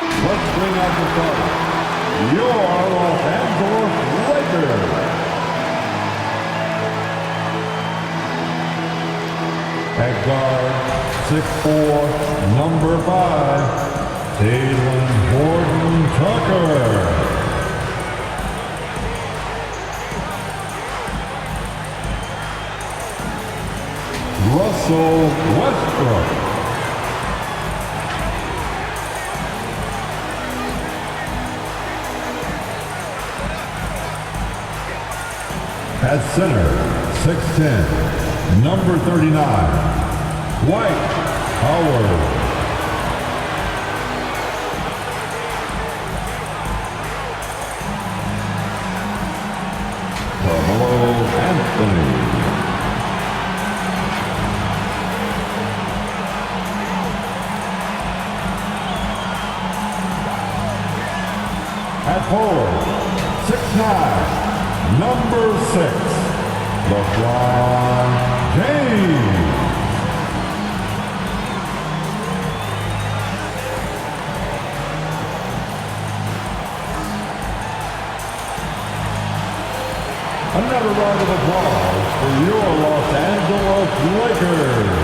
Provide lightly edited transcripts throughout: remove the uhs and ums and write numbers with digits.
Let's bring out the starter, your Los Angeles Lakers. At guard, 6'4", number 5, Talen Horton-Tucker. Russell Westbrook. At center, 6'10", number 39, Dwight Howard. Carmelo Anthony. At forward, 6'9", number 6, LeBron James. Another round of applause for your Los Angeles Lakers.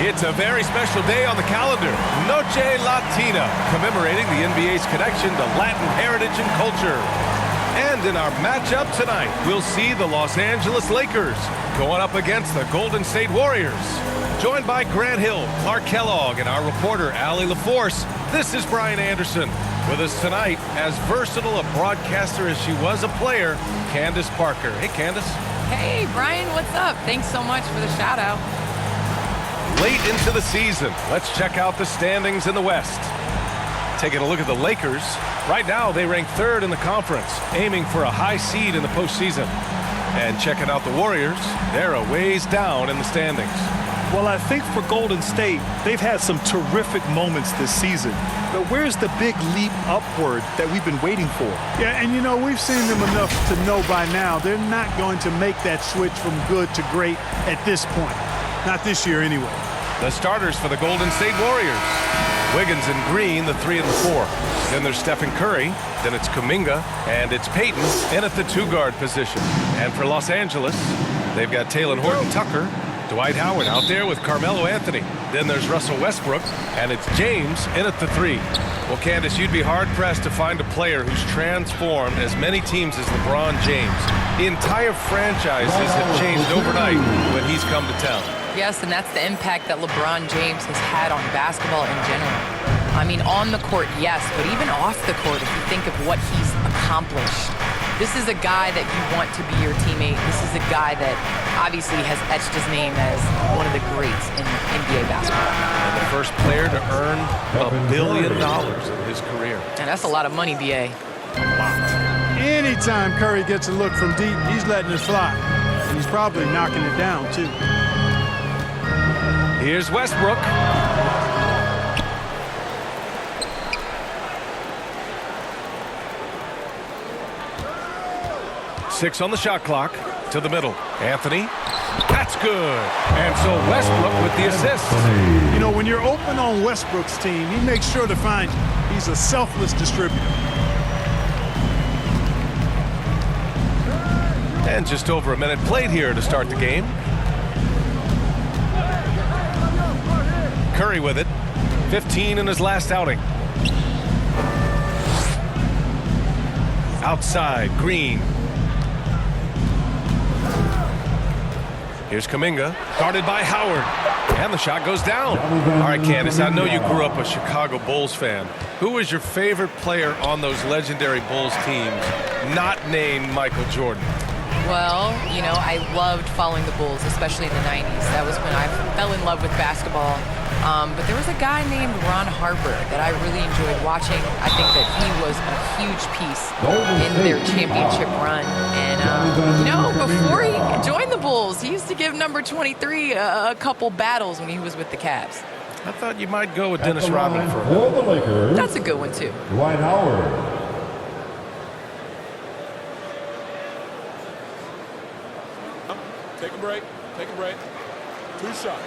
It's a very special day on the calendar, Noche Latina, commemorating the NBA's connection to Latin heritage and culture. And in our matchup tonight, we'll see the Los Angeles Lakers going up against the Golden State Warriors. Joined by Grant Hill, Clark Kellogg, and our reporter, Allie LaForce, this is Brian Anderson. With us tonight, as versatile a broadcaster as she was a player, Candace Parker. Hey, Candace. Hey, Brian, what's up? Thanks so much for the shout-out. Late into the season, let's check out the standings in the West. Taking a look at the Lakers, right now they rank 3rd in the conference, aiming for a high seed in the postseason. And checking out the Warriors, they're a ways down in the standings. Well, I think for Golden State, they've had some terrific moments this season. But where's the big leap upward that we've been waiting for? Yeah, and you know, we've seen them enough to know by now they're not going to make that switch from good to great at this point. Not this year anyway. The starters for the Golden State Warriors. Wiggins and Green, the 3 and the 4. Then there's Stephen Curry. Then it's Kuminga. And it's Payton in at the 2-guard position. And for Los Angeles, they've got Talen Horton-Tucker, Dwight Howard out there with Carmelo Anthony. Then there's Russell Westbrook. And it's James in at the 3. Well, Candace, you'd be hard-pressed to find a player who's transformed as many teams as LeBron James. The entire franchises have changed overnight when he's come to town. Yes, and that's the impact that LeBron James has had on basketball in general. I mean, on the court, yes, but even off the court, if you think of what he's accomplished. This is a guy that you want to be your teammate. This is a guy that obviously has etched his name as one of the greats in NBA basketball. And the first player to earn $1 billion in his career. And that's a lot of money, B.A. Anytime Curry gets a look from deep, he's letting it fly. And he's probably knocking it down, too. Here's Westbrook. Six on the shot clock. To the middle. Anthony. That's good. And so Westbrook with the assist. You know, when you're open on Westbrook's team, he makes sure to find you. He's a selfless distributor. And just over a minute played here to start the game. Curry with it. 15 in his last outing. Outside, Green. Here's Kuminga, guarded by Howard. And the shot goes down. All right, Candace, I know you grew up a Chicago Bulls fan. Who was your favorite player on those legendary Bulls teams, not named Michael Jordan? Well, you know, I loved following the Bulls, especially in the 90s. That was when I fell in love with basketball. But there was a guy named Ron Harper that I really enjoyed watching. I think that he was a huge piece in their championship run. And, you know, before he joined the Bulls, he used to give number 23 a couple battles when he was with the Cavs. I thought you might go with Dennis Rodman for a For the Lakers, That's a good one, too. Dwight Howard. Take a break. Take a break. 2 shots.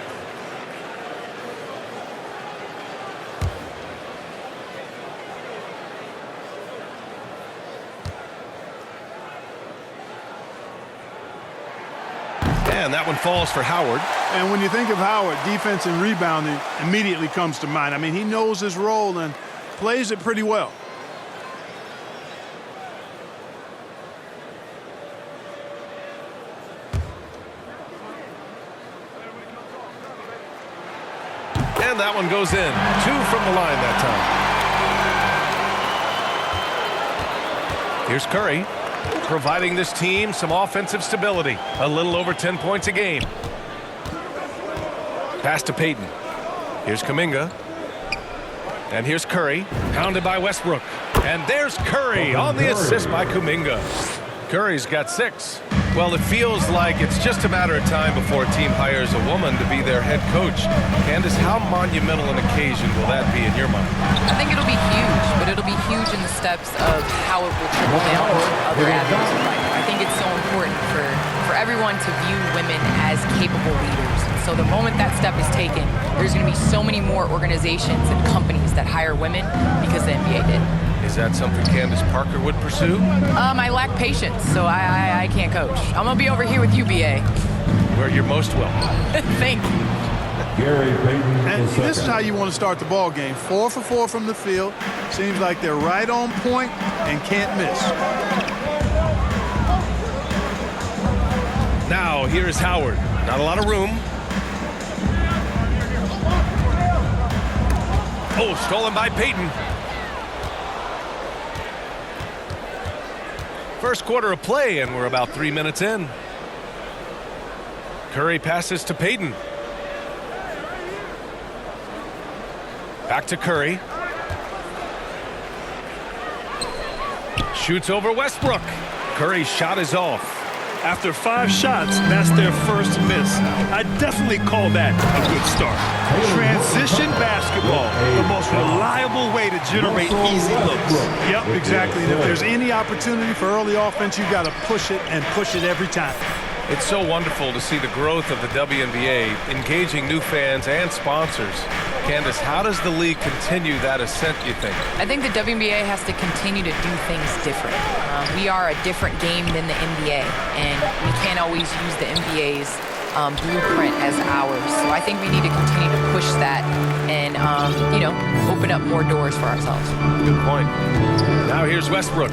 And that one falls for Howard. And when you think of Howard, defense and rebounding immediately comes to mind. I mean, he knows his role and plays it pretty well. And that one goes in. 2 from the line that time. Here's Curry, providing this team some offensive stability. A little over 10 points a game. Pass to Payton. Here's Kuminga. And here's Curry, pounded by Westbrook. And there's Curry on the assist by Kuminga. Curry's got 6. Well, it feels like it's just a matter of time before a team hires a woman to be their head coach. Candace, how monumental an occasion will that be in your mind? I think it'll be huge, but it'll be huge in the steps of how it will trickle down to other avenues of life. I think it's so important for everyone to view women as capable leaders. And so the moment that step is taken, there's going to be so many more organizations and companies that hire women because the NBA did. Is that something Candace Parker would pursue? I lack patience, so I can't coach. I'm going to be over here with you, BA. Where you're most welcome. Thank you. Gary Payton And II. this is how you want to start the ball game. 4 for 4 from the field. Seems like they're right on point and can't miss. Now, here's Howard. Not a lot of room. Oh, stolen by Payton. First quarter of play, and we're about 3 minutes in. Curry passes to Payton. Back to Curry. Shoots over Westbrook. Curry's shot is off. After 5 shots, that's their first miss. I definitely call that a good start. Transition basketball, the most reliable way to generate easy looks. Yep, exactly. And if there's any opportunity for early offense, you've got to push it and push it every time. It's so wonderful to see the growth of the WNBA, engaging new fans and sponsors. Candace, how does the league continue that ascent, you think? I think the WNBA has to continue to do things different. We are a different game than the NBA, and we can't always use the NBA's blueprint as ours. So I think we need to continue to push that and, open up more doors for ourselves. Good point. Now here's Westbrook.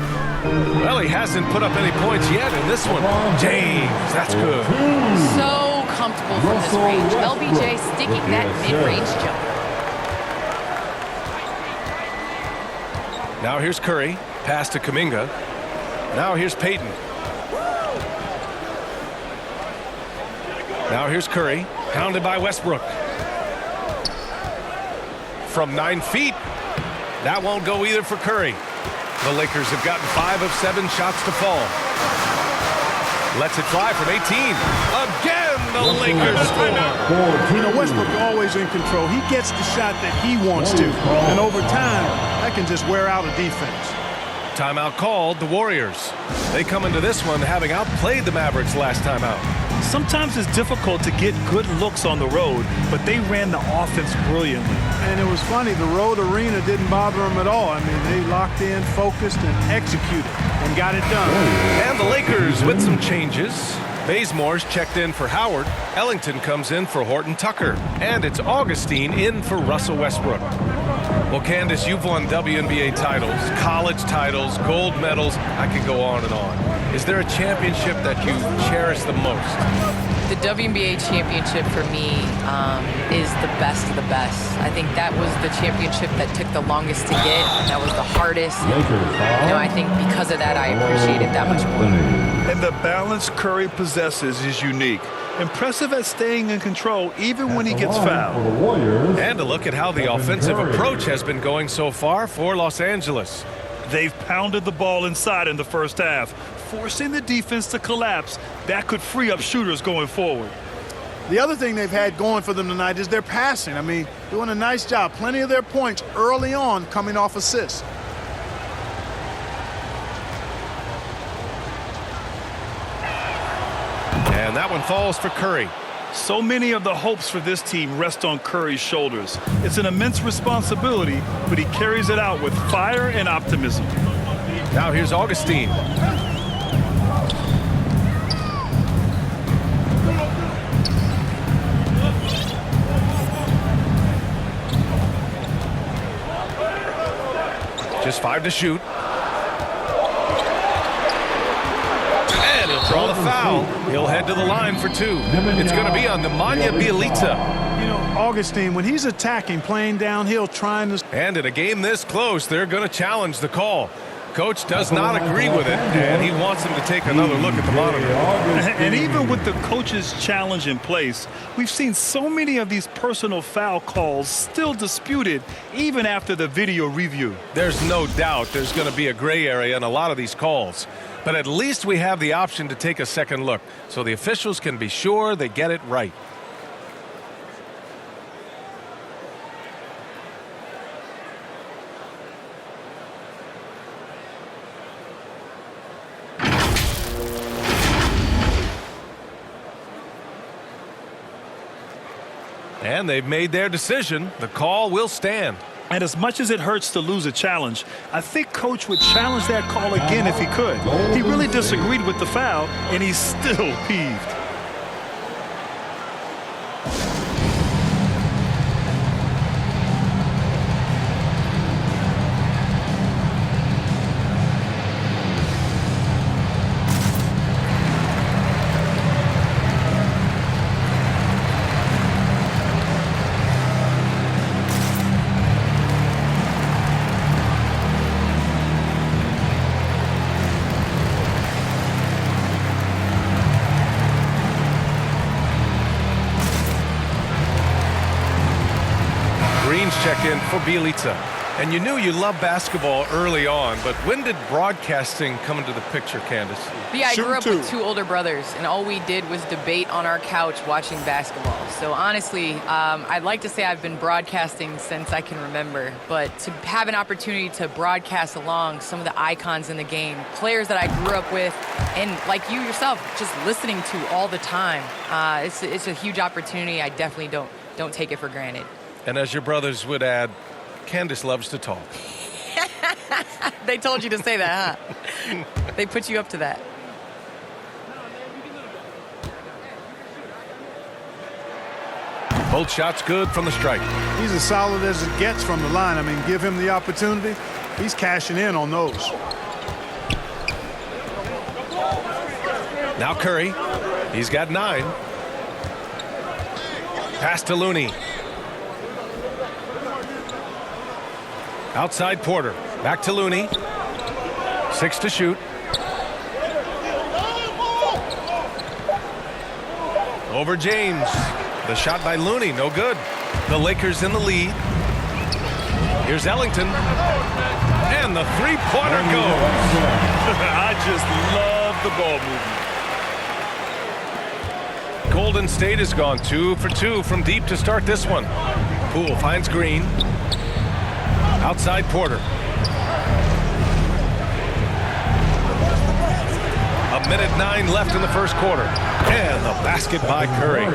Well, he hasn't put up any points yet in this one. James, that's good. So comfortable from this range. LBJ sticking that mid-range jump. Now here's Curry. Pass to Kuminga. Now here's Payton. Now here's Curry. Pounded by Westbrook. From 9 feet. That won't go either for Curry. The Lakers have gotten 5 of 7 shots to fall. Lets it fly from 18. Again, the Lakers score. Westbrook always in control. He gets the shot that he wants to. And over time, that can just wear out a defense. Timeout called, the Warriors. They come into this one having outplayed the Mavericks last time out. Sometimes it's difficult to get good looks on the road, but they ran the offense brilliantly. And it was funny, the road arena didn't bother them at all. I mean, they locked in, focused, and executed, and got it done. And the Lakers with some changes. Bazemore's checked in for Howard. Ellington comes in for Horton Tucker. And it's Augustine in for Russell Westbrook. Well, Candace, you've won WNBA titles, college titles, gold medals. I could go on and on. Is there a championship that you cherish the most? The WNBA championship for me is the best of the best. I think that was the championship that took the longest to get. That was the hardest. I think because of that, I appreciate it that much more. And the balance Curry possesses is unique. Impressive at staying in control even when he gets fouled. And a look at how the offensive approach has been going so far for Los Angeles. They've pounded the ball inside in the first half, forcing the defense to collapse. That could free up shooters going forward. The other thing they've had going for them tonight is their passing. I mean, doing a nice job. Plenty of their points early on coming off assists. And that one falls for Curry. So many of the hopes for this team rest on Curry's shoulders. It's an immense responsibility, but he carries it out with fire and optimism. Now here's Augustine. Just 5 to shoot. And he'll draw the foul. He'll head to the line for 2. It's going to be on Nemanja Bjelica. You know, Augustine, when he's attacking, playing downhill, trying to... And in a game this close, they're going to challenge the call. Coach does not agree with it, and he wants him to take another look at the monitor. And even with the coach's challenge in place, we've seen so many of these personal foul calls still disputed even after the video review. There's no doubt there's going to be a gray area in a lot of these calls. But at least we have the option to take a second look, so the officials can be sure they get it right. And they've made their decision. The call will stand. And as much as it hurts to lose a challenge, I think Coach would challenge that call again if he could. He really disagreed with the foul, and he's still peeved. Check in for Bjelica. And you knew you loved basketball early on, but when did broadcasting come into the picture, Candace? Yeah, I grew up with 2 older brothers, and all we did was debate on our couch watching basketball. So honestly, I'd like to say I've been broadcasting since I can remember, but to have an opportunity to broadcast along some of the icons in the game, players that I grew up with, and like you yourself, just listening to all the time, it's a huge opportunity. I definitely don't take it for granted. And as your brothers would add, Candace loves to talk. They told you to say that, huh? They put you up to that. Both shots good from the stripe. He's as solid as it gets from the line. I mean, give him the opportunity. He's cashing in on those. Now Curry. He's got 9. Pass to Looney. Outside Porter. Back to Looney. 6 to shoot. Over James. The shot by Looney, no good. The Lakers in the lead. Here's Ellington. And the three-pointer goes. I just love the ball movement. Golden State has gone 2 for 2 from deep to start this one. Poole finds Green. Outside Porter. A minute 9 left in the first quarter. And the basket by Curry.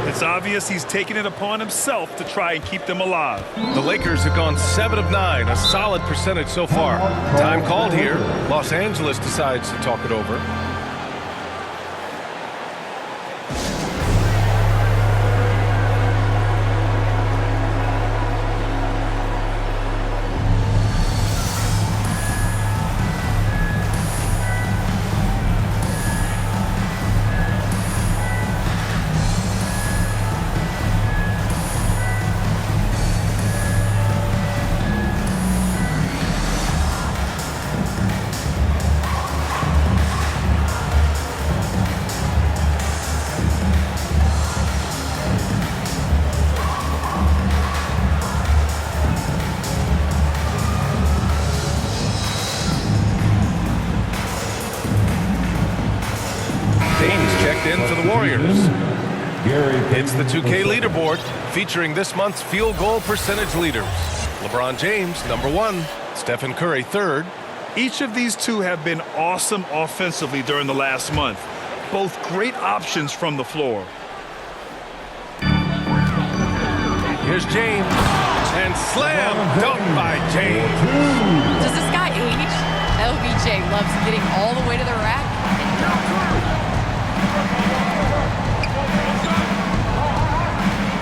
It's obvious he's taking it upon himself to try and keep them alive. The Lakers have gone 7 of 9, a solid percentage so far. Time called here. Los Angeles decides to talk it over. In for the Warriors. It's the 2K leaderboard featuring this month's field goal percentage leaders. LeBron James, number 1. Stephen Curry, 3rd. Each of these two have been awesome offensively during the last month. Both great options from the floor. Here's James. And slam dunk by James. Does this guy age? LBJ loves getting all the way to the rack and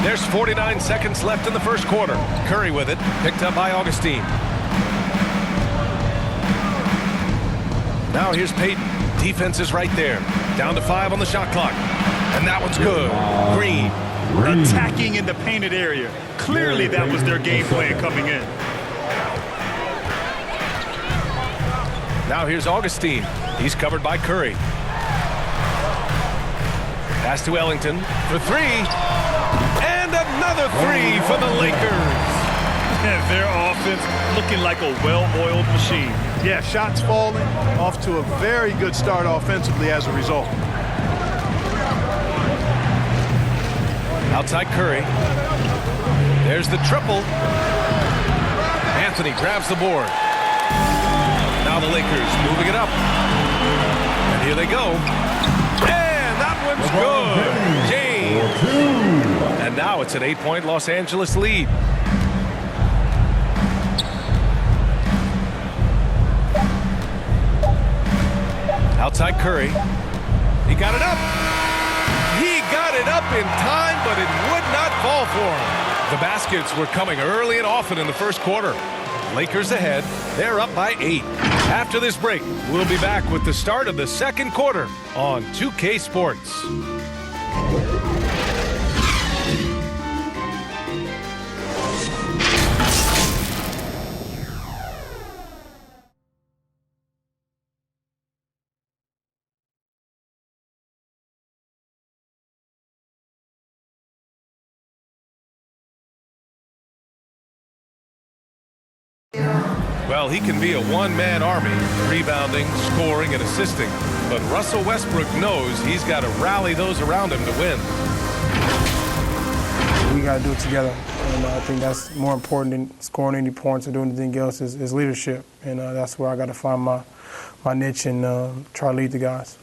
There's 49 seconds left in the first quarter. Curry with it, picked up by Augustine. Now here's Payton. Defense is right there. Down to 5 on the shot clock. And that one's good. Green. Attacking in the painted area. Clearly that was their game plan coming in. Now here's Augustine. He's covered by Curry. Pass to Ellington for 3. And another 3 for the Lakers. And their offense looking like a well-oiled machine. Yeah, shots falling, off to a very good start offensively as a result. Outside Curry. There's the triple. Anthony grabs the board. Now the Lakers moving it up. And here they go. And that one's good. James. And now it's an 8-point Los Angeles lead. Outside Curry. He got it up. He got it up in time, but it would not fall for him. The baskets were coming early and often in the first quarter. Lakers ahead. They're up by 8. After this break, we'll be back with the start of the second quarter on 2K Sports. Well, he can be a one-man army, rebounding, scoring, and assisting. But Russell Westbrook knows he's got to rally those around him to win. We got to do it together. And I think that's more important than scoring any points or doing anything else is leadership. And that's where I got to find my niche and try to lead the guys.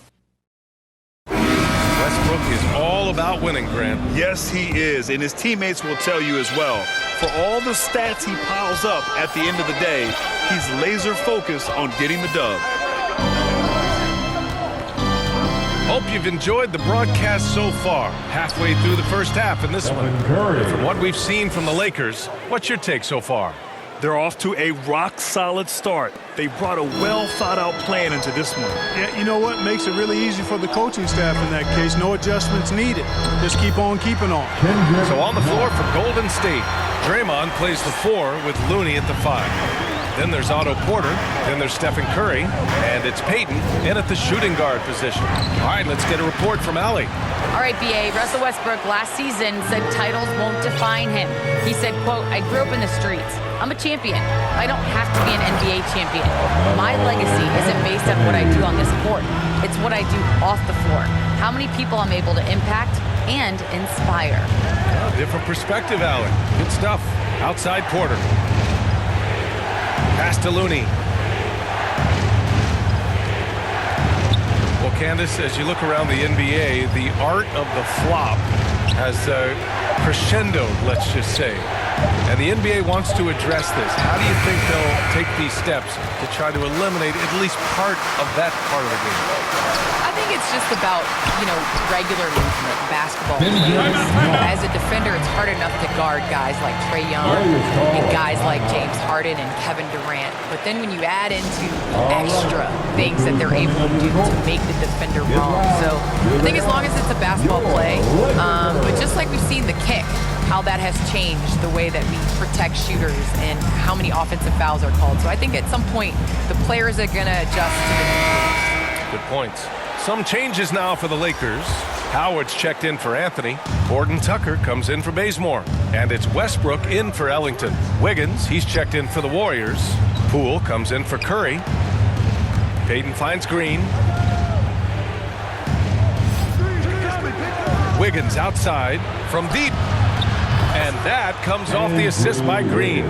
Westbrook is all about winning, Grant. Yes, he is, and his teammates will tell you as well. For all the stats he piles up at the end of the day, he's laser focused on getting the dub. Hope you've enjoyed the broadcast so far. Halfway through the first half in this one. From what we've seen from the Lakers, what's your take so far? They're off to a rock-solid start. They brought a well-thought-out plan into this one. Yeah, you know what? Makes it really easy for the coaching staff in that case. No adjustments needed. Just keep on keeping on. So on the floor for Golden State, Draymond plays the 4 with Looney at the 5. Then there's Otto Porter. Then there's Stephen Curry. And it's Payton in at the shooting guard position. All right, let's get a report from Allie. All right, B.A. Russell Westbrook last season said titles won't define him. He said, quote, "I grew up in the streets. I'm a champion. I don't have to be an NBA champion. My legacy isn't based on what I do on this court. It's what I do off the floor. How many people I'm able to impact and inspire." Different perspective, Allie. Good stuff. Outside Porter. Pass to Looney. Well, Candace, as you look around the NBA, the art of the flop has crescendoed, let's just say. And the NBA wants to address this. How do you think they'll take these steps to try to eliminate at least part of that part of the game? I think it's just about, regular movement, basketball. As a defender, it's hard enough to guard guys like Trae Young and guys like James Harden and Kevin Durant. But then when you add into extra things that they're able to do to make the defender wrong. So I think as long as it's a basketball play, but just like we've seen the kick, how that has changed the way that we protect shooters and how many offensive fouls are called. So I think at some point, the players are going to adjust to the new rules. Good points. Some changes now for the Lakers. Howard's checked in for Anthony. Gordon Tucker comes in for Bazemore. And it's Westbrook in for Ellington. Wiggins, he's checked in for the Warriors. Poole comes in for Curry. Payton finds Green. Wiggins outside from deep. And that comes off the assist by Green.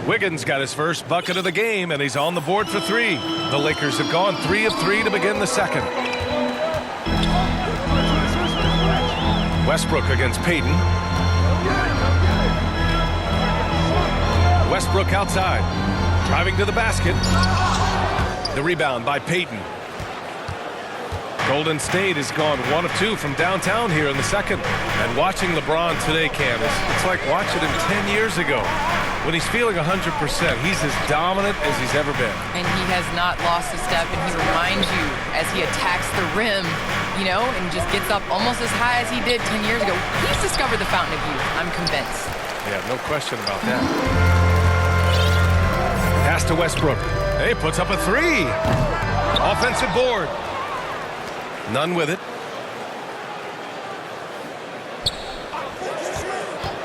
Wiggins got his first bucket of the game, and he's on the board for 3. The Lakers have gone 3 of 3 to begin the second. Westbrook against Payton. Westbrook outside. Driving to the basket. The rebound by Payton. Golden State has gone 1 of 2 from downtown here in the second. And watching LeBron today, Candace, it's like watching him 10 years ago. When he's feeling 100%, he's as dominant as he's ever been. And he has not lost a step, and he reminds you as he attacks the rim, you know, and just gets up almost as high as he did 10 years ago. He's discovered the fountain of youth. I'm convinced. Yeah, no question about that. Pass to Westbrook. Hey, puts up a three. Offensive board. None with it.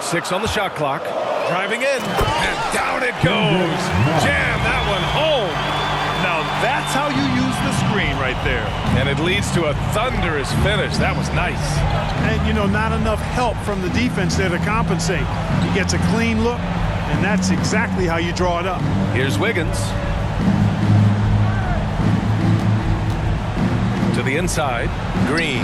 6 on the shot clock. Driving in. And down it goes. Jam that one home. Now that's how you use the screen right there. And it leads to a thunderous finish. That was nice. And, you know, not enough help from the defense there to compensate. He gets a clean look, and that's exactly how you draw it up. Here's Wiggins. To the inside. Green.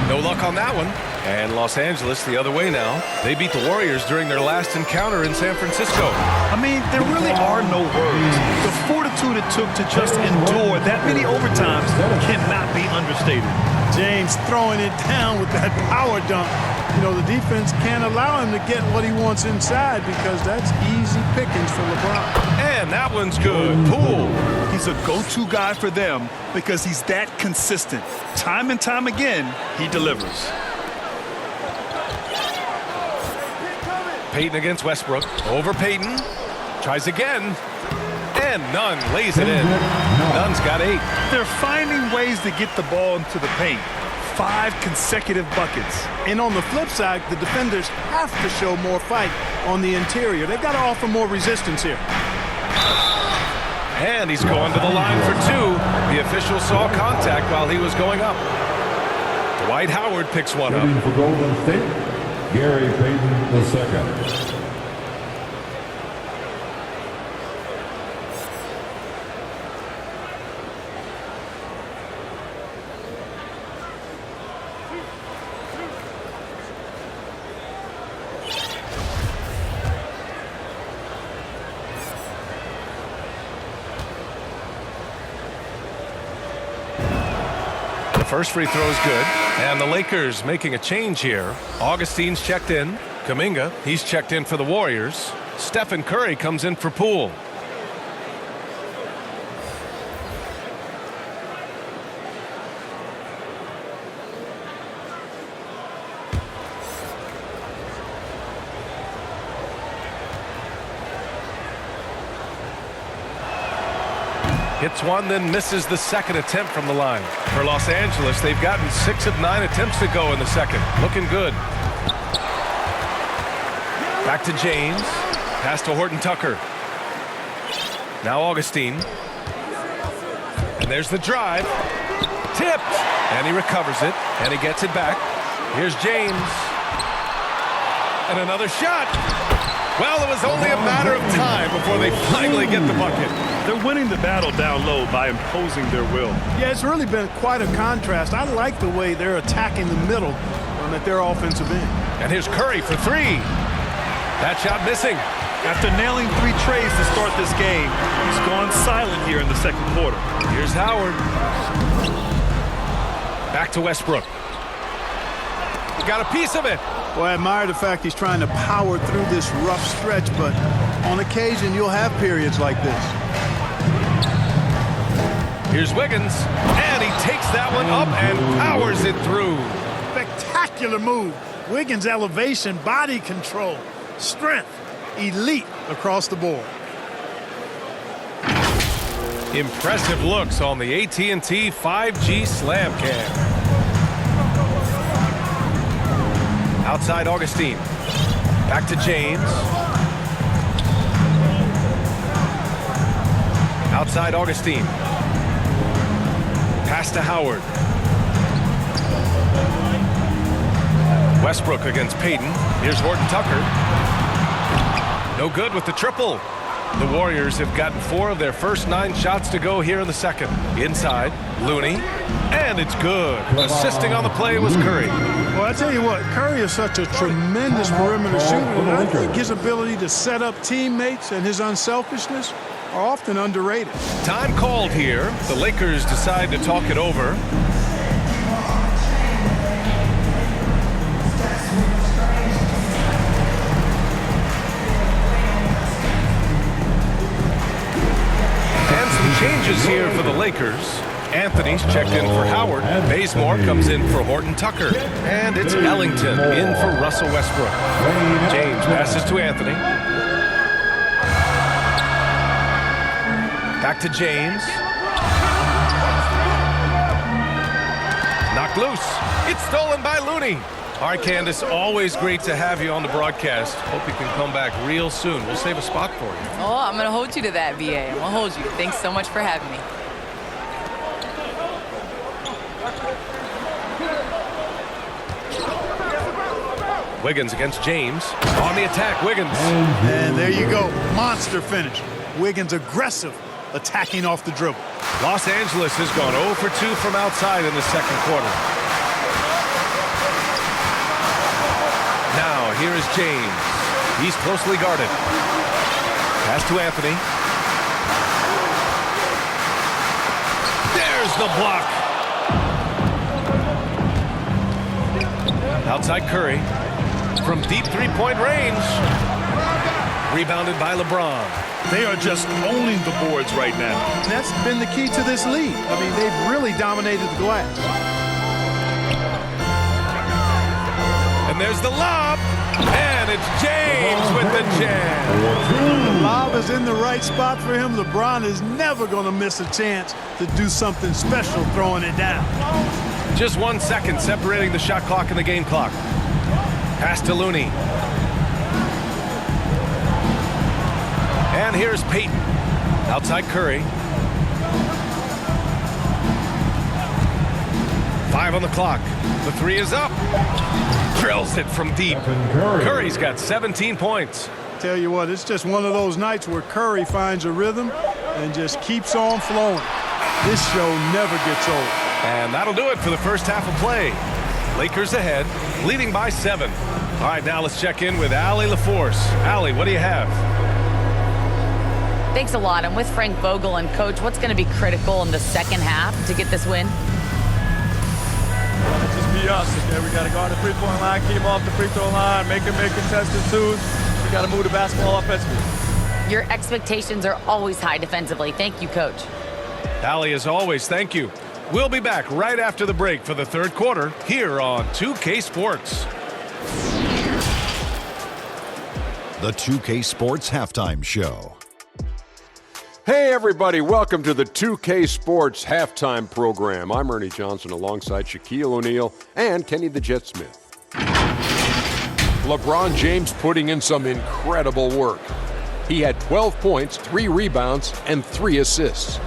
No luck on that one. And Los Angeles the other way now. They beat the Warriors during their last encounter in San Francisco. I mean, there really are no words. The fortitude it took to just endure that many overtimes cannot be understated. James throwing it down with that power dunk. You know, the defense can't allow him to get what he wants inside because that's easy pickings for LeBron. And that one's good. Poole. He's a go-to guy for them because he's that consistent. Time and time again, he delivers. Payton against Westbrook. Over Payton. Tries again. And Nunn lays it in. Nunn's got 8. They're finding ways to get the ball into the paint. 5 consecutive buckets. And on the flip side, the defenders have to show more fight on the interior. They've got to offer more resistance here. And he's going to the line for 2. The official saw contact while he was going up. Dwight Howard picks one up. Shooting for Golden State, Gary Payton II. First free throw is good. And the Lakers making a change here. Augustine's checked in. Kuminga, he's checked in for the Warriors. Stephen Curry comes in for Poole. Hits one, then misses the second attempt from the line. For Los Angeles, they've gotten 6 of 9 attempts to go in the second. Looking good. Back to James. Pass to Horton Tucker. Now Augustine. And there's the drive. Tipped. And he recovers it. And he gets it back. Here's James. And another shot. Well, it was only a matter of time before they finally get the bucket. They're winning the battle down low by imposing their will. Yeah, it's really been quite a contrast. I like the way they're attacking the middle at their offensive end. And here's Curry for 3. That shot missing. After nailing 3 trays to start this game, he's gone silent here in the second quarter. Here's Howard. Back to Westbrook. He got a piece of it. Well, I admire the fact he's trying to power through this rough stretch, but on occasion you'll have periods like this. Here's Wiggins, and he takes that one up and powers it through. Spectacular move. Wiggins' elevation, body control, strength, elite across the board. Impressive looks on the AT&T 5G Slam Cam. Outside Augustine. Back to James. Outside Augustine. Pass to Howard. Westbrook against Payton. Here's Horton Tucker. No good with the triple. The Warriors have gotten 4 of their first 9 shots to go here in the second. Inside, Looney. And it's good. Assisting on the play was Curry. Well, I tell you what, Curry is such a tremendous perimeter shooter, and I think his ability to set up teammates and his unselfishness are often underrated. Time called here. The Lakers decide to talk it over. Lakers. Anthony's checked in for Howard. Bazemore comes in for Horton Tucker. And it's Ellington in for Russell Westbrook. James passes to Anthony. Back to James. Knocked loose. It's stolen by Looney. All right, Candace, always great to have you on the broadcast. Hope you can come back real soon. We'll save a spot for you. Oh, I'm going to hold you to that, VA. I'm going to hold you. Thanks so much for having me. Wiggins against James. On the attack, Wiggins. And there you go. Monster finish. Wiggins aggressive, attacking off the dribble. Los Angeles has gone 0 for 2 from outside in the second quarter. Now, here is James. He's closely guarded. Pass to Anthony. There's the block. Outside Curry. From deep three-point range. Rebounded by LeBron. They are just owning the boards right now. That's been the key to this league. I mean, they've really dominated the glass. And there's the lob. And it's James with the jam. The lob is in the right spot for him. LeBron is never going to miss a chance to do something special throwing it down. Just 1 second separating the shot clock and the game clock. Pass to Looney. And here's Payton. Outside Curry. 5 on the clock. The three is up. Drills it from deep. Curry's got 17 points. Tell you what, it's just one of those nights where Curry finds a rhythm and just keeps on flowing. This show never gets old. And that'll do it for the first half of play. Lakers ahead, leading by 7. All right, now let's check in with Allie LaForce. Allie, what do you have? Thanks a lot. I'm with Frank Vogel. And, Coach, what's going to be critical in the second half to get this win? Well, just be us. Okay? We got to guard the three-point line, keep them off the free throw line, make contested twos. We got to move the basketball offensively. Your expectations are always high defensively. Thank you, Coach. Allie, as always, thank you. We'll be back right after the break for the third quarter here on 2K Sports. The 2K Sports Halftime Show. Hey everybody, welcome to the 2K Sports Halftime Program. I'm Ernie Johnson alongside Shaquille O'Neal and Kenny the Jet Smith. LeBron James putting in some incredible work. He had 12 points, 3 rebounds, and 3 assists.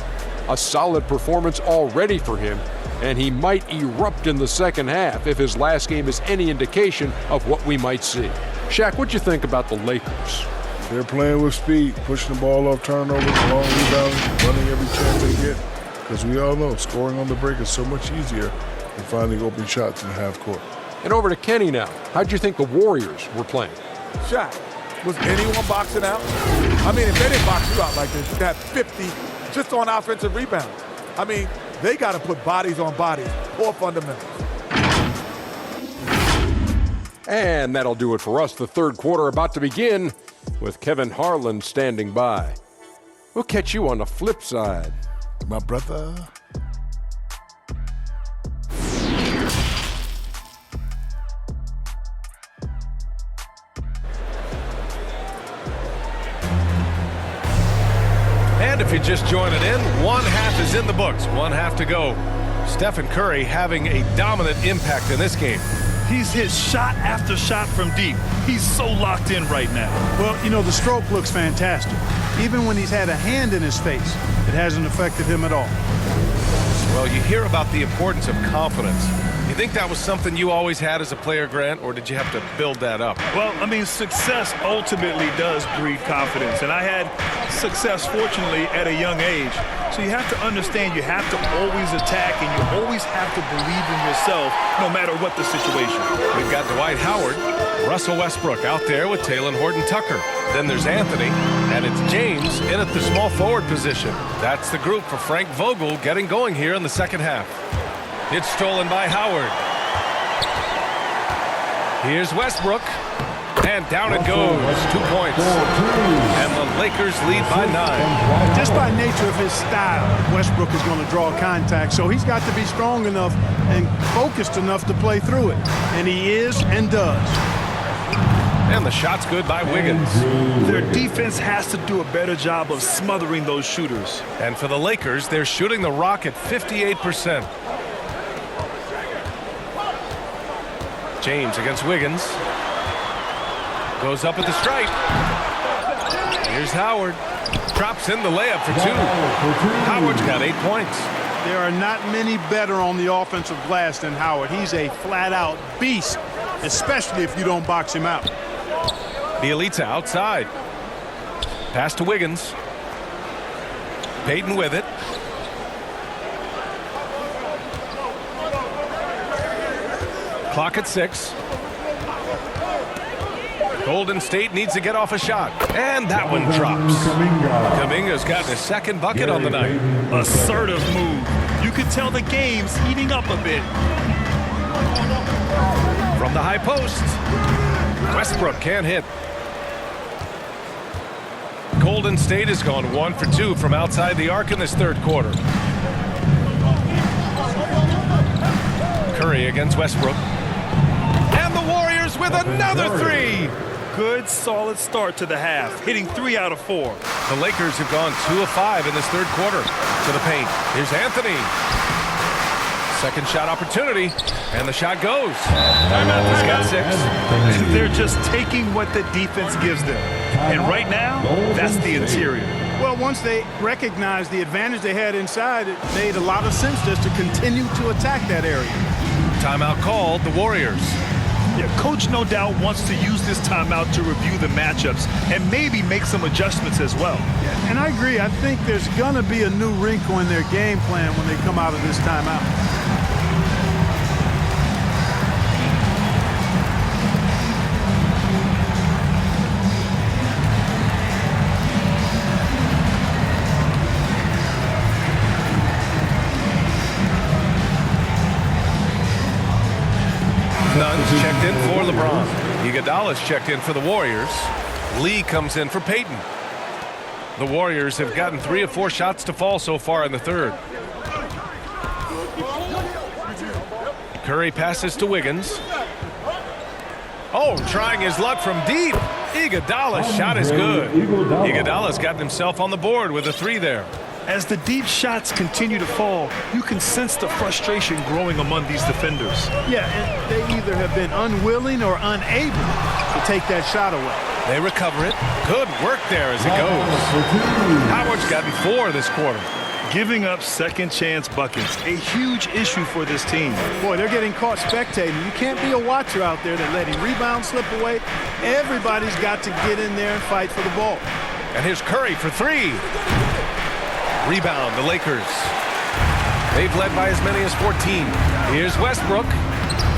A solid performance already for him, and he might erupt in the second half if his last game is any indication of what we might see. Shaq, what'd you think about the Lakers? They're playing with speed, pushing the ball off turnovers, long rebounds, running every chance they get. Because we all know scoring on the break is so much easier than finding open shots in the half court. And over to Kenny now. How'd you think the Warriors were playing? Shaq, was anyone boxing out? I mean, if they didn't box you out like this, you got 50 just on offensive rebounds. I mean, they got to put bodies on bodies, poor fundamentals. And that'll do it for us. The third quarter about to begin with Kevin Harlan standing by. We'll catch you on the flip side, my brother. And if you're just joining in, one half is in the books, one half to go. Stephen Curry having a dominant impact in this game. He's hit shot after shot from deep. He's so locked in right now. Well, you know, the stroke looks fantastic. Even when he's had a hand in his face, it hasn't affected him at all. Well, you hear about the importance of confidence. You think that was something you always had as a player, Grant, or did you have to build that up? Well, I mean, success ultimately does breed confidence. And I had success, fortunately, at a young age. So you have to understand you have to always attack and you always have to believe in yourself no matter what the situation. We've got Dwight Howard, Russell Westbrook out there with Talen Horton-Tucker. Then there's Anthony, and it's James in at the small forward position. That's the group for Frank Vogel getting going here in the second half. It's stolen by Howard. Here's Westbrook. And down it goes. 2 points. And the Lakers lead by 9. Just by nature of his style, Westbrook is going to draw contact, so he's got to be strong enough and focused enough to play through it. And he is and does. And the shot's good by Wiggins. Their defense has to do a better job of smothering those shooters. And for the Lakers, they're shooting the rock at 58%. James against Wiggins. Goes up at the stripe. Here's Howard. Drops in the layup for 2. Howard's got 8 points. There are not many better on the offensive glass than Howard. He's a flat-out beast, especially if you don't box him out. Bielitsa outside. Pass to Wiggins. Payton with it. Clock at 6. Golden State needs to get off a shot. And that one drops. Kuminga's gotten his second bucket on the night. Assertive move. You can tell the game's heating up a bit. From the high post. Westbrook can't hit. Golden State has gone 1 for 2 from outside the arc in this third quarter. Curry against Westbrook. And the Warriors with another 3. Good, solid start to the half, hitting 3 out of 4. The Lakers have gone 2 of 5 in this third quarter. To the paint. Here's Anthony. Second shot opportunity, and the shot goes. He's got 6. They're just taking what the defense gives them. And right now, that's the interior. Well, once they recognized the advantage they had inside, it made a lot of sense just to continue to attack that area. Timeout called, the Warriors. Yeah, Coach no doubt wants to use this timeout to review the matchups and maybe make some adjustments as well. Yeah, and I agree. I think there's going to be a new wrinkle in their game plan when they come out of this timeout. Nunn's checked in for LeBron. Iguodala's checked in for the Warriors. Lee comes in for Payton. The Warriors have gotten 3 of 4 shots to fall so far in the third. Curry passes to Wiggins. Oh, trying his luck from deep. Iguodala's shot is good. Iguodala's gotten himself on the board with a 3 there. As the deep shots continue to fall, you can sense the frustration growing among these defenders. Yeah, and they either have been unwilling or unable to take that shot away. They recover it. Good work there as it goes. Howard's gotten 4 this quarter. Giving up second chance buckets, a huge issue for this team. Boy, they're getting caught spectating. You can't be a watcher out there that letting rebounds slip away. Everybody's got to get in there and fight for the ball. And here's Curry for 3. Rebound, the Lakers. They've led by as many as 14. Here's Westbrook.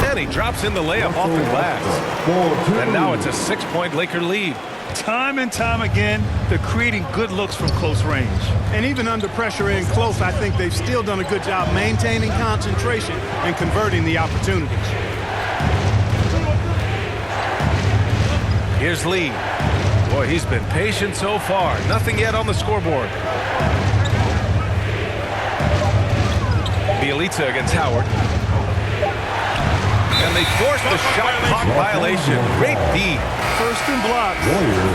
And he drops in the layup off the glass. And now it's a 6-point Laker lead. Time and time again, they're creating good looks from close range. And even under pressure in close, I think they've still done a good job maintaining concentration and converting the opportunities. Here's Lee. Boy, he's been patient so far. Nothing yet on the scoreboard. Bielitsa against Howard. And they force the shot clock violation. Great D. First in blocks,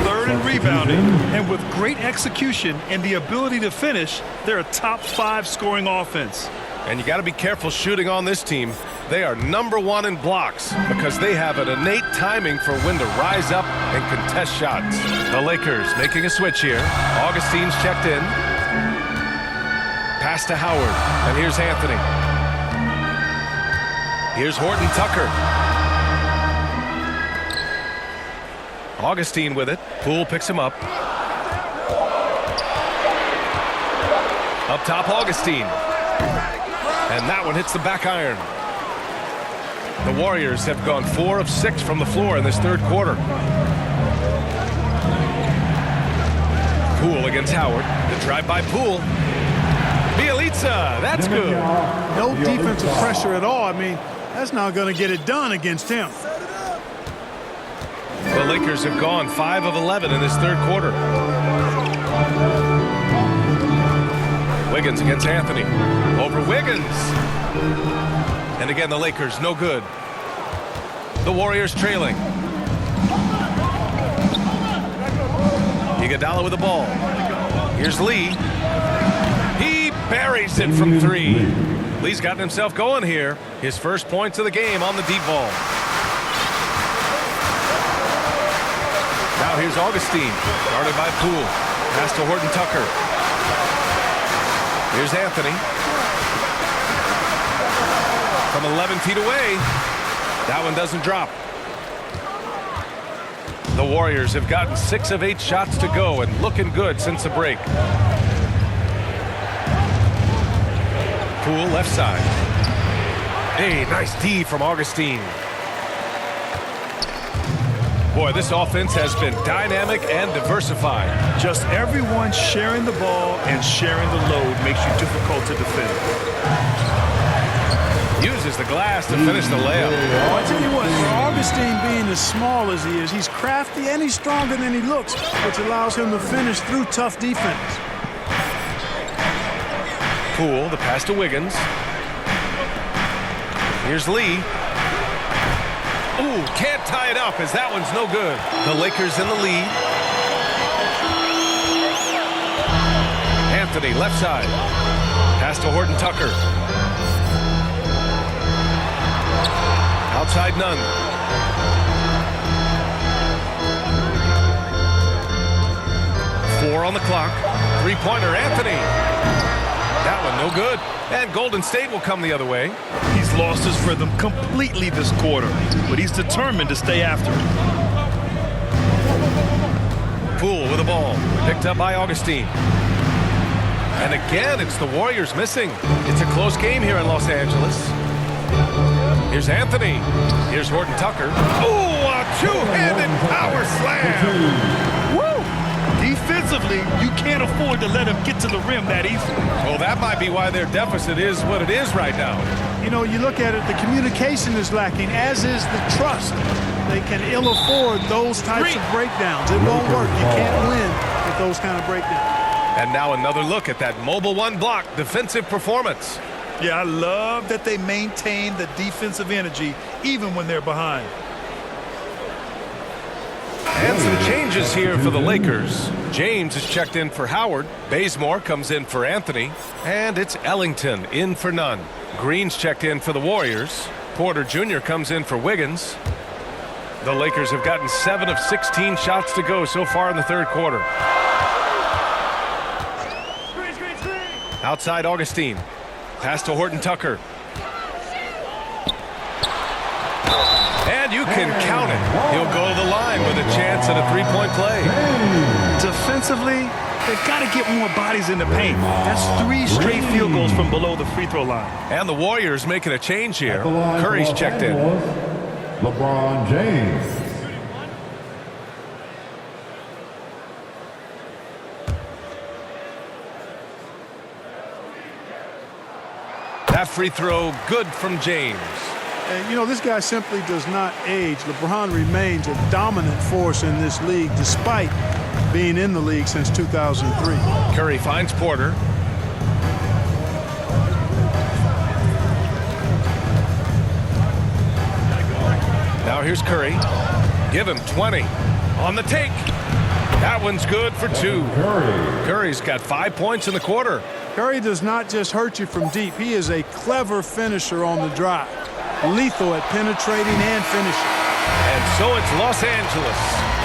third in rebounding, and with great execution and the ability to finish, they're a top 5 scoring offense. And you got to be careful shooting on this team. They are number 1 in blocks because they have an innate timing for when to rise up and contest shots. The Lakers making a switch here. Augustine's checked in. Pass to Howard, and here's Anthony. Here's Horton Tucker. Augustine with it. Poole picks him up. Up top, Augustine. And that one hits the back iron. The Warriors have gone 4 of 6 from the floor in this third quarter. Poole against Howard. The drive by Poole. Bielitsa, that's good. No defensive pressure at all. I mean, that's not going to get it done against him. The Lakers have gone 5 of 11 in this third quarter. Wiggins against Anthony. Over Wiggins. And again, the Lakers no good. The Warriors trailing. Iguodala with the ball. Here's Lee. He buries it from 3. Lee's gotten himself going here. His first points of the game on the deep ball. Now here's Augustine, guarded by Poole. Pass to Horton Tucker. Here's Anthony. From 11 feet away. That one doesn't drop. The Warriors have gotten 6 of 8 shots to go and looking good since the break. Poole left side. Hey, nice D from Augustine. Boy, this offense has been dynamic and diversified. Just everyone sharing the ball and sharing the load makes you difficult to defend. Uses the glass to finish the layup. Well, I tell you what, for Augustine being as small as he is, he's crafty and he's stronger than he looks, which allows him to finish through tough defense. Poole, the pass to Wiggins. Here's Lee. Ooh, can't tie it up as that one's no good. The Lakers in the lead. Anthony, left side. Pass to Horton Tucker. Outside none. Four on the clock. Three-pointer, Anthony. That one no good. And Golden State will come the other way. He's lost his rhythm completely this quarter, but he's determined to stay after it. Poole with the ball. Picked up by Augustine. And again, it's the Warriors missing. It's a close game here in Los Angeles. Here's Anthony. Here's Horton Tucker. Ooh, a two-handed power slam. Woo! Defensively, you can't afford to let him get to the rim that easily. Well, that might be why their deficit is what it is right now. You know, you look at it, the communication is lacking, as is the trust. They can ill afford those types of breakdowns. It won't work. You can't win with those kind of breakdowns. And now another look at that mobile one block defensive performance. Yeah, I love that they maintain the defensive energy even when they're behind. And some changes here for the Lakers. James is checked in for Howard. Bazemore comes in for Anthony. And it's Ellington in for Nunn. Green's checked in for the Warriors. Porter Jr. comes in for Wiggins. The Lakers have gotten 7 of 16 shots to go so far in the third quarter. Outside Augustine. Pass to Horton Tucker. And you can count it. He'll go to the line with a chance at a three-point play. Defensively, they've got to get more bodies in the paint. That's 3 straight field goals from below the free throw line. And the Warriors making a change here. Curry's checked in. LeBron James. That free throw good from James. And, you know, this guy simply does not age. LeBron remains a dominant force in this league despite being in the league since 2003. Curry finds Porter. Now here's Curry. Give him 20. On the take. That one's good for 2. Curry's got 5 points in the quarter. Curry does not just hurt you from deep. He is a clever finisher on the drive. Lethal at penetrating and finishing. And so it's Los Angeles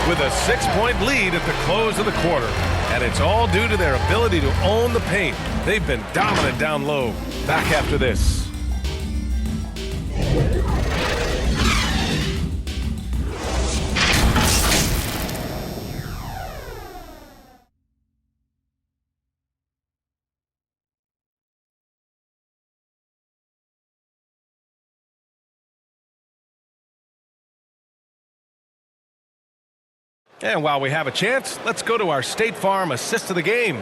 with a 6-point lead at the close of the quarter. And it's all due to their ability to own the paint. They've been dominant down low. Back after this. And while we have a chance, let's go to our State Farm assist of the game.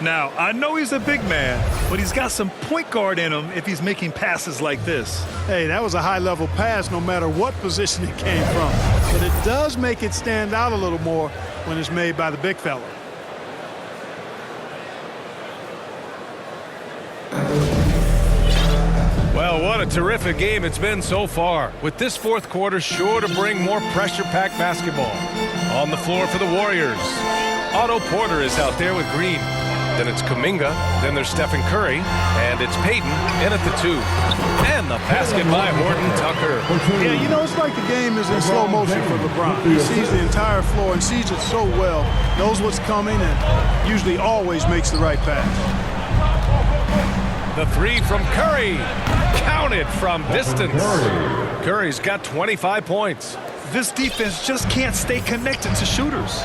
Now, I know he's a big man, but he's got some point guard in him if he's making passes like this. Hey, that was a high-level pass no matter what position it came from. But it does make it stand out a little more when it's made by the big fella. Well, what a terrific game it's been so far, with this fourth quarter sure to bring more pressure-packed basketball. On the floor for the Warriors, Otto Porter is out there with Green. Then it's Kuminga, then there's Stephen Curry, and it's Payton in at the 2. And the basket by Horton Tucker. Yeah, you know, it's like the game is in slow motion for LeBron. He sees the entire floor and sees it so well, knows what's coming, and usually always makes the right pass. The 3 from Curry, counted from distance. Curry's got 25 points. This defense just can't stay connected to shooters.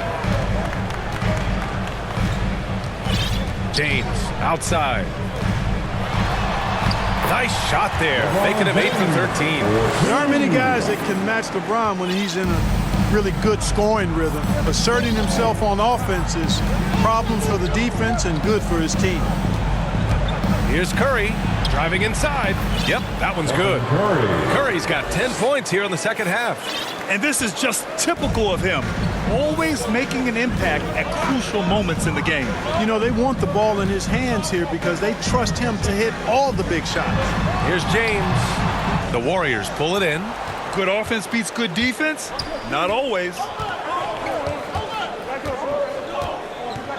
James outside. Nice shot there, making him 8 for 13. There aren't many guys that can match LeBron when he's in a really good scoring rhythm. Asserting himself on offense is problems for the defense and good for his team. Here's Curry, driving inside. Yep, that one's good. Curry's got 10 points here in the second half. And this is just typical of him, always making an impact at crucial moments in the game. You know, they want the ball in his hands here because they trust him to hit all the big shots. Here's James. The Warriors pull it in. Good offense beats good defense? Not always.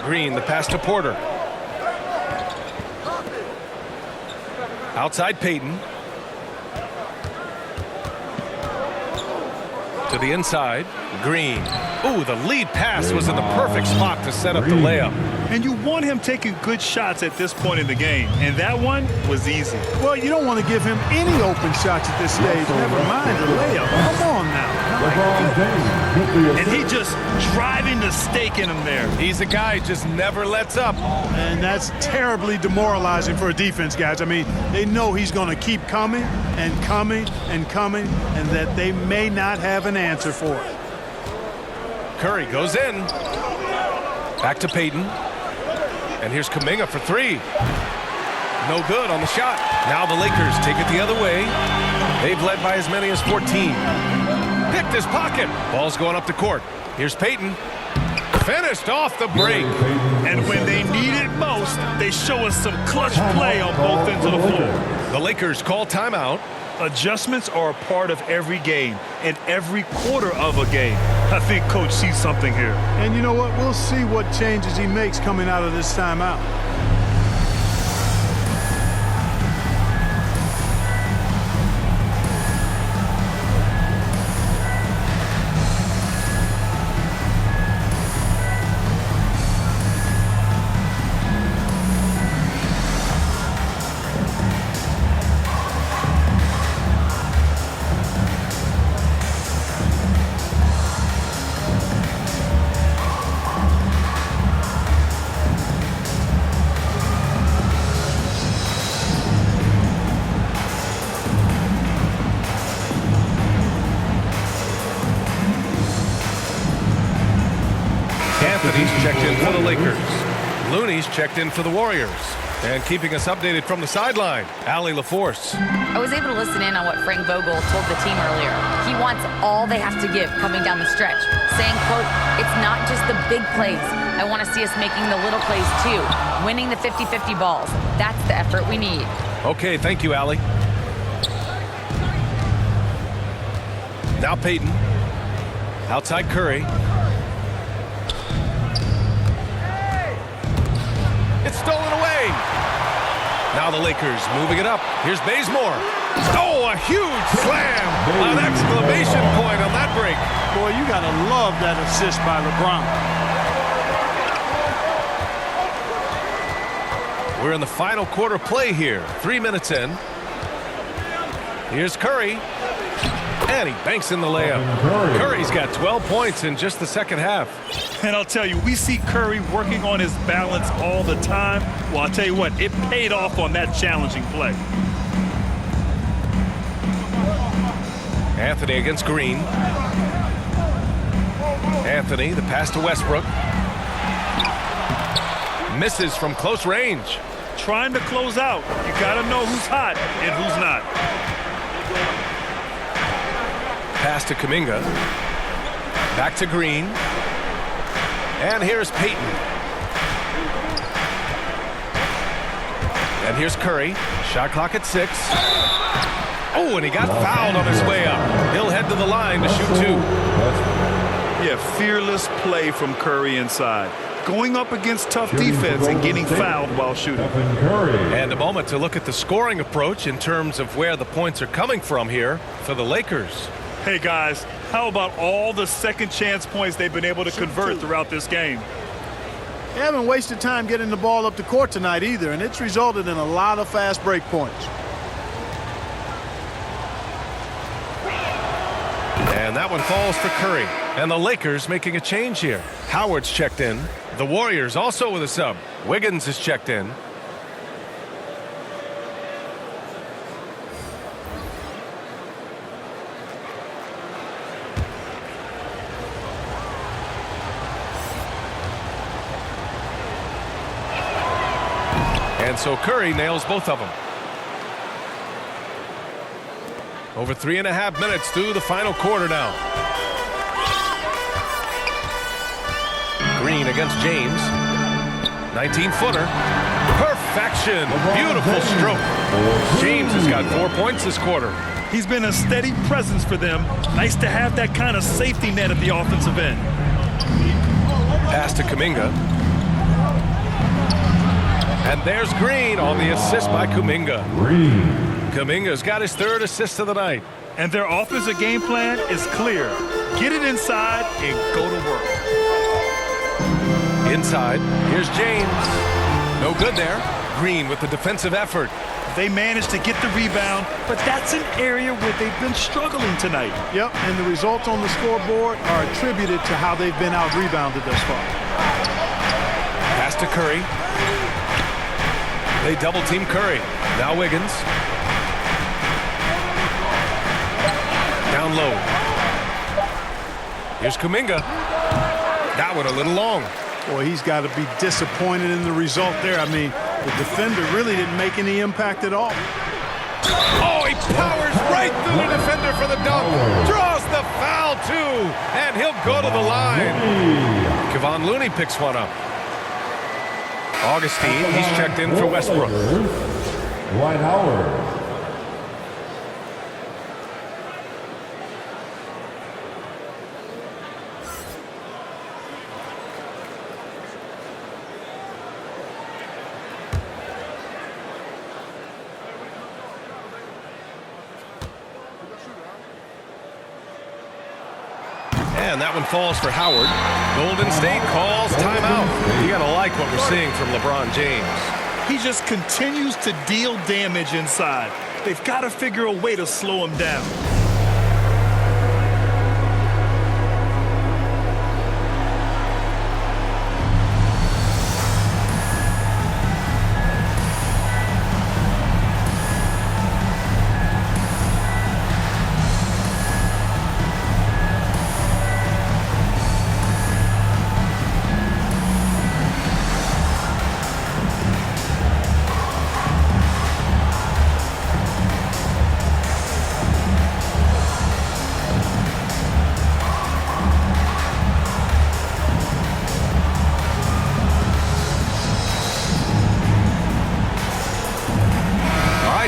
Green, the pass to Porter. Outside Payton. To the inside, Green. Ooh, the lead pass was in the perfect spot to set up the layup. And you want him taking good shots at this point in the game, and that one was easy. Well, you don't want to give him any open shots at this stage, never mind the layup. Come on now. And he just driving the stake in him there. He's a guy who just never lets up. And that's terribly demoralizing for a defense, guys. I mean, they know he's going to keep coming and coming and coming, and that they may not have an answer for it. Curry goes in. Back to Payton. And here's Kuminga for 3. No good on the shot. Now the Lakers take it the other way. They've led by as many as 14. Picked his pocket. Ball's going up the court. Here's Payton. Finished off the break. And when they need it most, they show us some clutch play on both ends of the floor. The Lakers call timeout. Adjustments are a part of every game and every quarter of a game. I think Coach sees something here. And you know what? We'll see what changes he makes coming out of this timeout. Anthony's checked in for the Lakers. Looney's checked in for the Warriors. And keeping us updated from the sideline, Allie LaForce. I was able to listen in on what Frank Vogel told the team earlier. He wants all they have to give coming down the stretch, saying, quote, it's not just the big plays. I want to see us making the little plays too, winning the 50-50 balls. That's the effort we need. Okay, thank you, Allie. Now Payton. Outside Curry. It's stolen away. Now the Lakers moving it up. Here's Bazemore. Oh, a huge slam. An exclamation point on that break. Boy, you got to love that assist by LeBron. We're in the final quarter play here. 3 minutes in. Here's Curry. And he banks in the layup. Curry's got 12 points in just the second half. And I'll tell you, we see Curry working on his balance all the time. Well, I'll tell you what, it paid off on that challenging play. Anthony against Green. Anthony, the pass to Westbrook. Misses from close range. Trying to close out. You got to know who's hot and who's not. Pass to Kuminga. Back to Green. And here's Payton. And here's Curry. Shot clock at 6. Oh, and he got fouled on his way up. He'll head to the line to shoot 2. Yeah, fearless play from Curry inside. Going up against tough defense and getting fouled while shooting. And a moment to look at the scoring approach in terms of where the points are coming from here for the Lakers. Hey, guys, how about all the second chance points they've been able to convert throughout this game? They haven't wasted time getting the ball up the court tonight either, and it's resulted in a lot of fast break points. And that one falls for Curry. And the Lakers making a change here. Howard's checked in. The Warriors also with a sub. Wiggins is checked in. And so Curry nails both of them. Over 3.5 minutes through the final quarter now. Green against James. 19-footer. Perfection. Beautiful stroke. James has got 4 points this quarter. He's been a steady presence for them. Nice to have that kind of safety net at the offensive end. Pass to Kuminga. And there's Green on the assist by Kuminga. Kuminga's got his 3rd assist of the night. And their offensive game plan is clear. Get it inside and go to work. Inside, here's James. No good there. Green with the defensive effort. They managed to get the rebound, but that's an area where they've been struggling tonight. Yep, and the results on the scoreboard are attributed to how they've been out-rebounded thus far. Pass to Curry. They double-team Curry. Now Wiggins. Down low. Here's Kuminga. That one a little long. Boy, he's got to be disappointed in the result there. I mean, the defender really didn't make any impact at all. Oh, he powers right through the defender for the dunk. Draws the foul, too. And he'll go to the line. Kevon Looney picks one up. Augustine, he's checked in for Westbrook. Dwight Howard. And that one falls for Howard. Golden State calls timeout. You gotta like what we're seeing from LeBron James. He just continues to deal damage inside. They've got to figure a way to slow him down.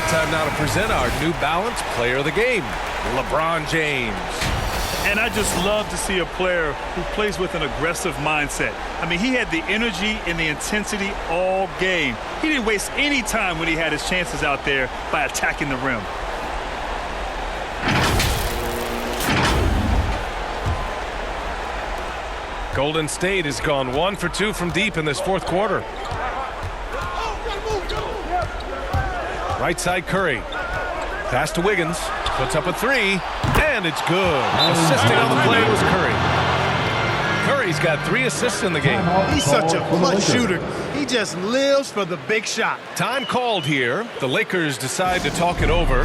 Time now to present our New Balance Player of the Game, LeBron James. And I just love to see a player who plays with an aggressive mindset. I mean, he had the energy and the intensity all game. He didn't waste any time when he had his chances out there by attacking the rim. Golden State has gone 1 for 2 from deep in this 4th quarter. Right side Curry. Pass to Wiggins. Puts up a 3. And it's good. Assisting on the play was Curry. Curry's got 3 assists in the game. He's such a clutch shooter. He just lives for the big shot. Time called here. The Lakers decide to talk it over.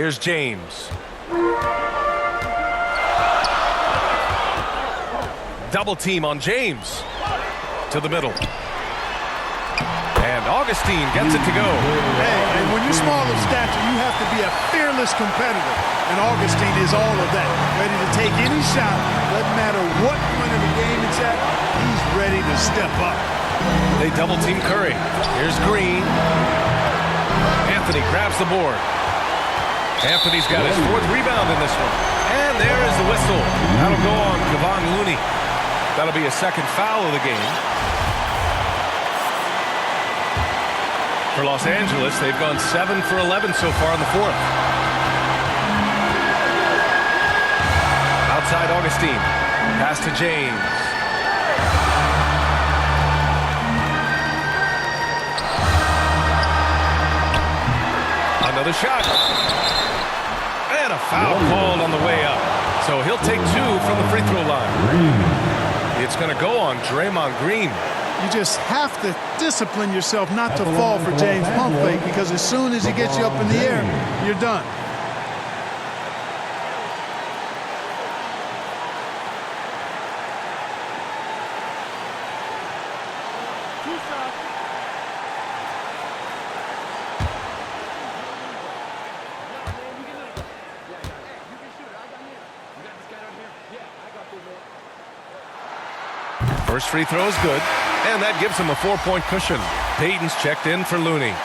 Here's James. Double team on James. To the middle. And Augustine gets it to go. Hey, and when you're small of stature, you have to be a fearless competitor. And Augustine is all of that. Ready to take any shot. Doesn't matter what point of the game it's at. He's ready to step up. They double team Curry. Here's Green. Anthony grabs the board. Anthony's got his 4th rebound in this one. And there is the whistle. That'll go on Kevon Looney. That'll be a 2nd foul of the game. For Los Angeles, they've gone 7 for 11 so far in the 4th. Outside Augustine. Pass to James. Another shot. And a foul called on the way up. So he'll take 2 from the free throw line. It's going to go on Draymond Green. You just have to discipline yourself not to fall for James pump fake, because as soon as he gets you up in the air, you're done. First free throw is good, and that gives him a 4-point cushion. Payton's checked in for Looney.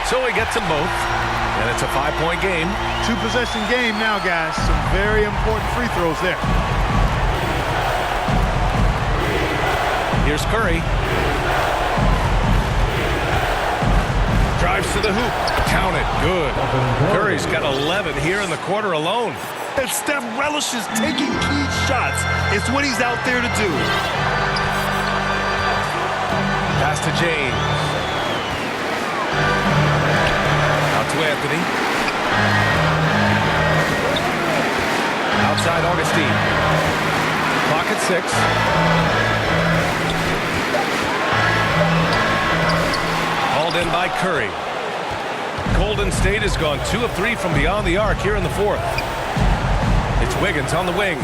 So he gets them both, and it's a 5-point game. 2-possession game now, guys. Some very important free throws there. Here's Curry. Drives to the hoop. Count it. Good. Curry's got 11 here in the quarter alone. And Steph relishes taking key shots. It's what he's out there to do. Pass to James. To Anthony. Outside Augustine. Clock at 6. Hauled in by Curry. Golden State has gone 2 of 3 from beyond the arc here in the 4th. It's Wiggins on the wing.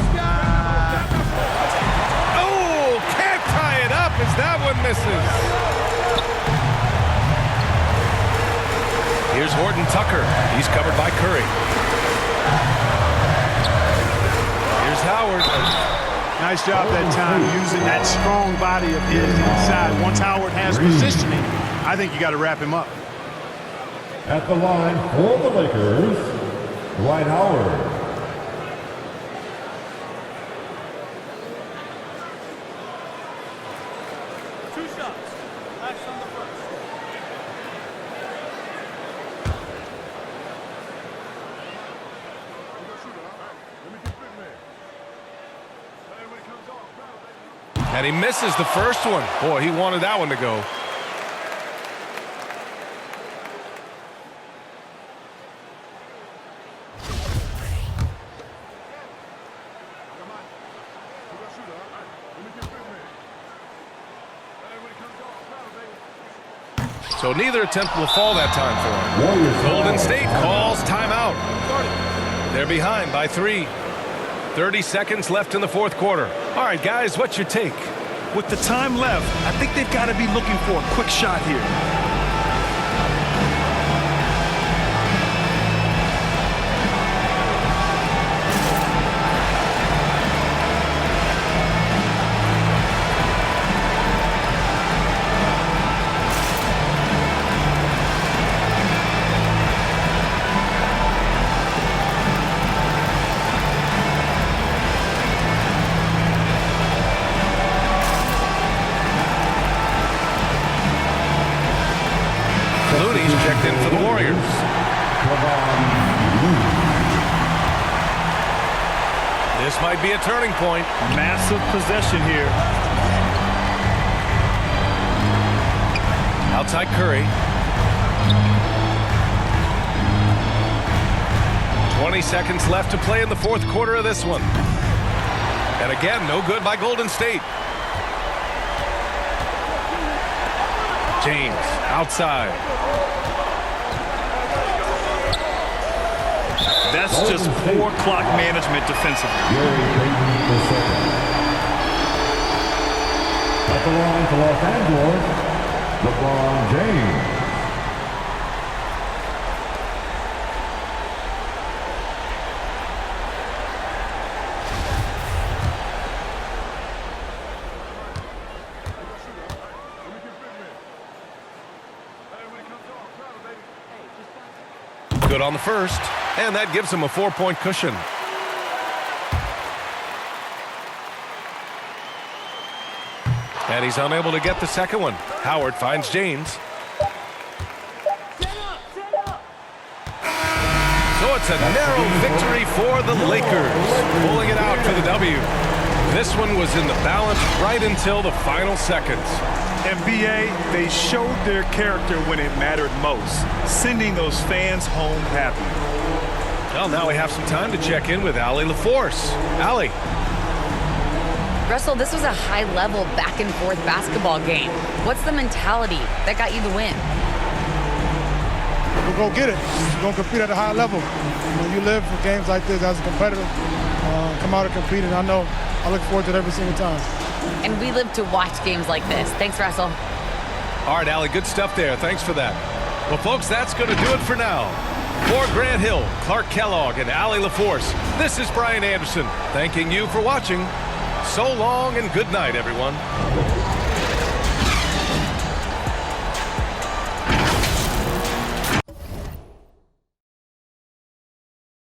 Oh, can't tie it up as that one misses. Here's Horton Tucker. He's covered by Curry. Here's Howard. Nice job that time using that strong body of his inside. Once Howard has positioning, I think you got to wrap him up. At the line for the Lakers, Dwight Howard. And he misses the first one. Boy, he wanted that one to go. So neither attempt will fall that time for him. Golden State calls timeout. They're behind by 3. 30 seconds left in the 4th quarter. All right, guys, what's your take? With the time left, I think they've got to be looking for a quick shot here. Checked in for the Warriors. This might be a turning point. Massive possession here. outside Curry. 20 seconds left to play in the fourth quarter of this one. And again, no good by Golden State. James outside. That's just poor clock management defensively. At the line for Los Angeles, LeBron James. Good on the first, and that gives him a 4-point cushion. And he's unable to get the second one. Howard finds James. So it's a narrow victory for the Lakers, pulling it out for the W. This one was in the balance right until the final seconds. NBA, they showed their character when it mattered most, sending those fans home happy. Well, now we have some time to check in with Allie LaForce. Allie. Russell, this was a high-level back-and-forth basketball game. What's the mentality that got you the win? We'll go get it. We're going to compete at a high level. When you live for games like this as a competitor, come out and compete, and I look forward to it every single time. And we live to watch games like this. Thanks, Russell. All right, Allie, good stuff there. Thanks for that. Well, folks, that's going to do it for now. For Grant Hill, Clark Kellogg, and Allie LaForce, this is Brian Anderson, thanking you for watching. So long and good night, everyone.